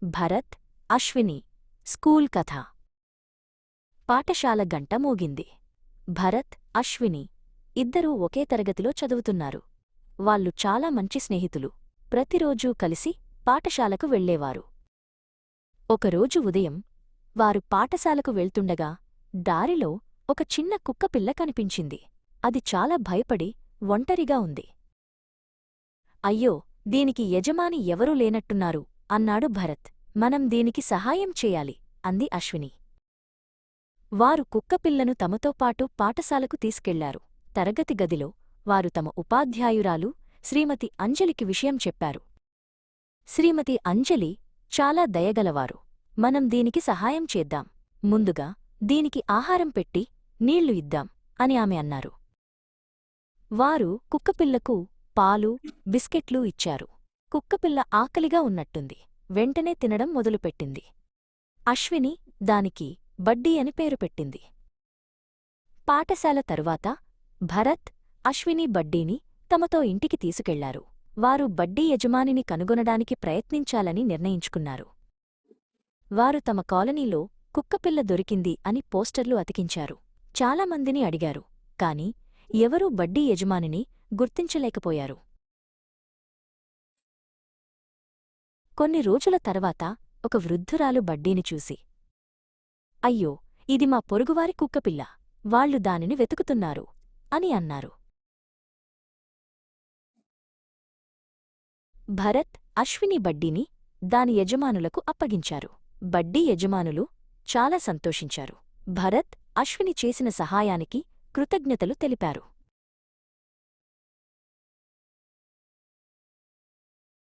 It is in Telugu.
భరత్, అశ్విని. స్కూల్ కథ. పాఠశాల గంట మోగింది. భరత్, అశ్విని ఇద్దరూ ఒకే తరగతిలో చదువుతున్నారు. వాళ్ళు చాలా మంచి స్నేహితులు. ప్రతిరోజూ కలిసి పాఠశాలకు వెళ్లేవారు. ఒకరోజు ఉదయం వారు పాఠశాలకు వెళ్తుండగా దారిలో ఒక చిన్న కుక్కపిల్ల కనిపించింది. అది చాలా భయపడి ఒంటరిగా ఉంది. అయ్యో, దీనికి యజమాని ఎవరూ లేనట్టున్నారు అన్నాడు భరత్. మనం దీనికి సహాయం చేయాలి అంది అశ్విని. వారు కుక్కపిల్లను తమతో పాటు పాఠశాలకు తీసుకెళ్లారు. తరగతి గదిలో వారు తమ ఉపాధ్యాయురాలు శ్రీమతి అంజలికి విషయం చెప్పారు. శ్రీమతి అంజలి చాలా దయగలవారు. మనం దీనికి సహాయం చేద్దాం. ముందుగా దీనికి ఆహారం పెట్టి నీళ్లు ఇద్దాం అని ఆమె అన్నారు. వారు కుక్కపిల్లకు పాలు, బిస్కెట్లు ఇచ్చారు. కుక్కపిల్ల ఆకలిగా ఉన్నట్టుంది. వెంటనే తినడం మొదలుపెట్టింది. అశ్విని దానికి బడ్డీ అని పేరు పెట్టింది. పాఠశాల తరువాత భరత్, అశ్విని బడ్డీని తమతో ఇంటికి తీసుకెళ్లారు. వారు బడ్డీ యజమానిని కనుగొనడానికి ప్రయత్నించాలని నిర్ణయించుకున్నారు. వారు తమ కాలనీలో కుక్కపిల్ల దొరికింది అని పోస్టర్లు అతికించారు. చాలామందిని అడిగారు, కాని ఎవరూ బడ్డీ యజమానిని గుర్తించలేకపోయారు. కొన్ని రోజుల తర్వాత ఒక వృద్ధురాలు బడ్డీని చూసి, అయ్యో, ఇది మా పొరుగువారి కుక్కపిల్ల, వాళ్లు దానిని వెతుకుతున్నారు అని అన్నారు. భరత్, అశ్విని బడ్డీని దాని యజమానులకు అప్పగించారు. బడ్డీ యజమానులు చాలా సంతోషించారు. భరత్, అశ్విని చేసిన సహాయానికి కృతజ్ఞతలు తెలిపారు.